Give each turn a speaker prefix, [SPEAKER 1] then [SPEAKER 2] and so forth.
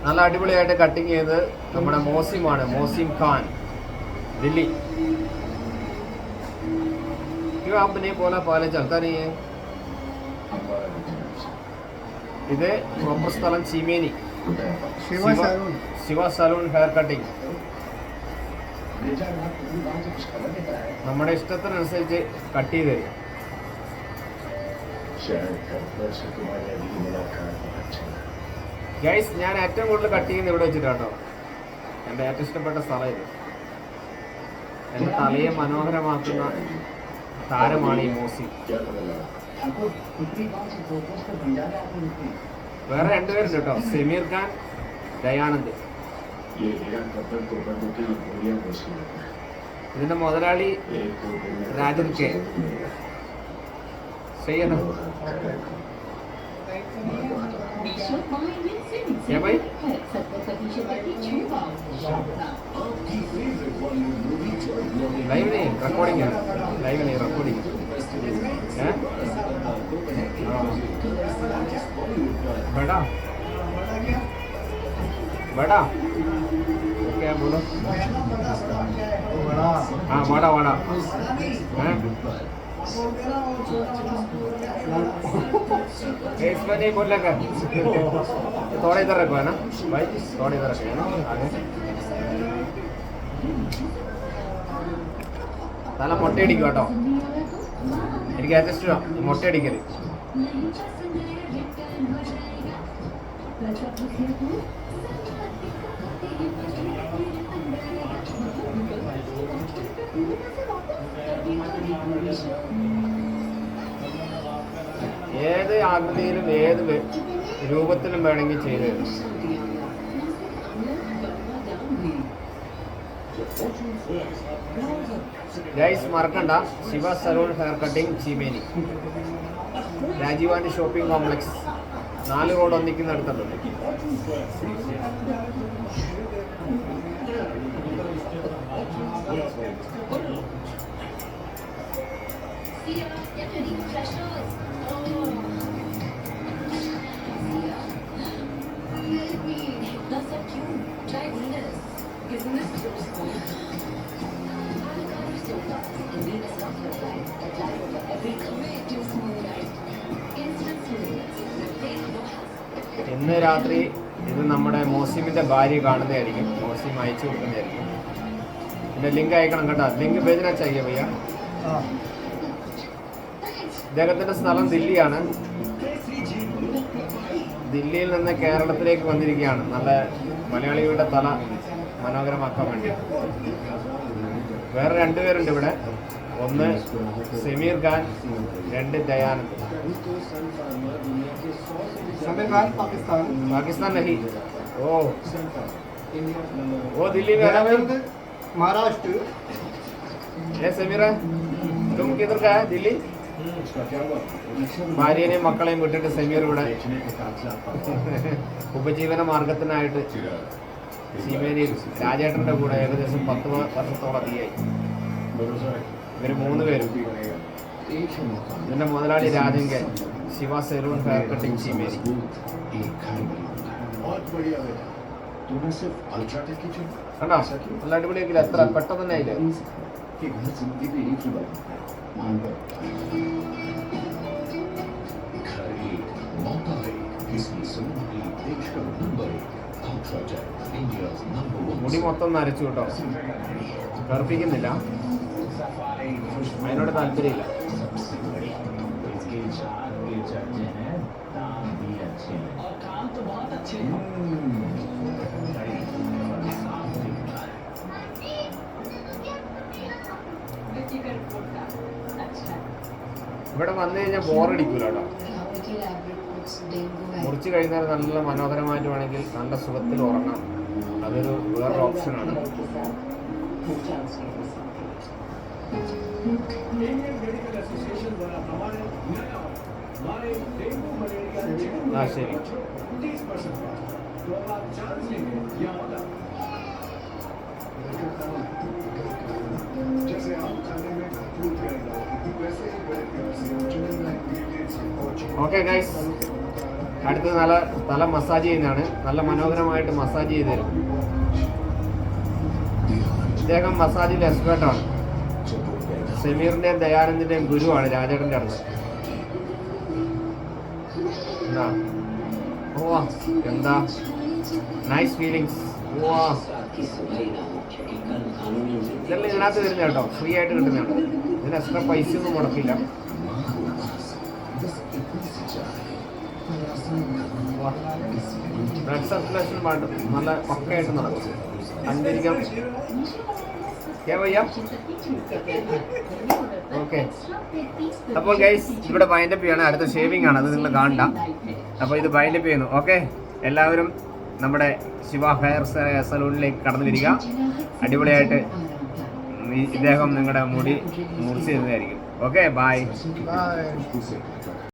[SPEAKER 1] നല്ല അടിപൊളിയായിട്ട് കട്ടിങ് ചെയ്ത് നമ്മുടെ മോസിമാണ്, മോസിം ഖാൻ, ദില്ലി. क्यों आप नहीं बोला पहले चलता नहीं है? ഇത് പ്രോപ്പർ സ്ഥലം Cheemeni, Shiva salon hair cutting. നമ്മുടെ ഇഷ്ടത്തിനനുസരിച്ച് കട്ട് ചെയ്ത് തരും. ഗൈസ്, ഞാൻ ഏറ്റവും കൂടുതൽ കട്ട് ചെയ്യുന്നത് ഇവിടെ വെച്ചിട്ടാട്ടോ. എൻ്റെ ഏറ്റവും ഇഷ്ടപ്പെട്ട സ്ഥലം ഇത്. എൻ്റെ തലയെ മനോഹരമാക്കുന്ന താരമാണ് ഈ മോസി. വേറെ രണ്ടുപേരുണ്ട് കേട്ടോ, സമീർ ഖാൻ, ദയാനന്ദ്. ഇതിന്റെ മുതലാളി രാജൻ കെ. ചെയ്യണം क्या भाई? लाइव नहीं, रिकॉर्डिंग है. लाइव नहीं, रिकॉर्डिंग है. बड़ा बड़ा क्या बोलो? हाँ, बड़ा बड़ा है. इसमें नहीं बोल लगा. थोड़ा इधर रखो है ना भाई, थोड़ा इधर रखो है ना आगे. നല്ല മുട്ടയടിക്കും കേട്ടോ. എനിക്ക് ഏറ്റവും ഇഷ്ടം മുട്ടയടിക്കല്. ഏത് ആകൃതിയിലും ഏത് രൂപത്തിലും വേണമെങ്കിൽ ചെയ്ത് തരും. ഗൈസ്, മറക്കണ്ട, Shiva salon hair cutting Cheemeni, Rajeevani shopping complex, 4 road ഒന്നിക്കുന്ന അടുത്തുണ്ട്. ഇന്ന് രാത്രി ഇത് നമ്മുടെ മോസിമിന്റെ ഭാര്യ കാണുന്നതായിരിക്കും. മോസിം അയച്ചു കൊടുക്കുന്നതായിരിക്കും. പിന്നെ ലിങ്ക് അയക്കണം കേട്ടോ. ലിങ്ക് भेजना चाहिए भैया. ഇദ്ദേഹത്തിന്റെ സ്ഥലം ദില്ലിയാണ്. ദില്ലിയിൽ നിന്ന് കേരളത്തിലേക്ക് വന്നിരിക്കുകയാണ് നല്ല മലയാളികളുടെ തല മനോഹരമാക്കാൻ വേണ്ടി. വേറെ 2 പേരുണ്ട് ഇവിടെ. ഒന്ന് സമീർ ഖാൻ, 2 ദയാനന്ദ്. पाकिस्तान नहीं, वो दिल्ली में है, महाराष्ट्र. ये समीरा, तुम किधर का है? दिल्ली. ഭാര്യനെയും മക്കളെയും വിട്ടിട്ട് സമീർ ഇവിടെ ഉപജീവന മാർഗത്തിനായിട്ട് ചീമേനിയിൽ രാജേട്ടൻ്റെ കൂടെ ഏകദേശം 10 വർഷത്തോളം അധികമായി. ഇവർ 3 പേരും. ഇതിന്റെ മുതലാളി Rajan K, Shiva salon hair cutting Cheemeni. കണ്ടോ, നല്ല അടിപൊളിയാക്കില്ല. എത്ര പെട്ടെന്ന് തന്നെ ആയില്ലേ. മുടി മൊത്തം നരച്ചു കേട്ടോ, കറുപ്പിക്കുന്നില്ല. അതിനോട് താല്പര്യമില്ല. ഇവിടെ വന്നു കഴിഞ്ഞാൽ ബോറടിക്കൂല കേട്ടോ. മുറിച്ച് കഴിഞ്ഞാൽ നല്ല മനോഹരമായിട്ട് വേണമെങ്കിൽ നല്ല സുഖത്തിൽ ഉറങ്ങാം. അതൊരു വേറൊരു ഓപ്ഷനാണ്. ആ ശരി. ഓക്കെ ഗൈസ്, അടുത്ത് തല മസാജ് ചെയ്യുന്നതാണ്. നല്ല മനോഹരമായിട്ട് മസാജ് ചെയ്ത് തരും. ഇദ്ദേഹം മസാജിൽ എക്സ്പേർട്ടാണ്. സമീറിൻ്റെയും ദയാനന്ദിൻ്റെയും ഗുരുവാണ് രാജേട്ടൻ്റെ അടുത്ത്. എന്താ എന്താ നൈസ് ഫീലിങ്സ്. ഇതെല്ലാം ഇതിനകത്ത് വരുന്ന കേട്ടോ, ഫ്രീ ആയിട്ട് കിട്ടുന്നതാണ്. ഇതിന് എക്സ്ട്രാ പൈസ ഒന്നും മുടക്കില്ല. ബ്ലഡ് സർക്കുലേഷൻ നല്ല പക്കയായിട്ട് നടക്കും. സഞ്ചരിക്കാം. ഓക്കെ, അപ്പോൾ ഗൈസ് ഇവിടെ വൈൻഡപ്പ് ചെയ്യാണ്. അടുത്ത ഷേവിംഗ് ആണ്, അത് നിങ്ങൾ കാണണ്ട. അപ്പോൾ ഇത് വൈൻഡപ്പ് ചെയ്യുന്നു. ഓക്കെ, എല്ലാവരും നമ്മുടെ ശിവ ഹെയർ സലൂണിലേക്ക് കടന്നു വരിക. അടിപൊളിയായിട്ട് ഇദ്ദേഹം നിങ്ങളുടെ മുടി മുറിച്ച് തരുന്നതായിരിക്കും. Okay, by.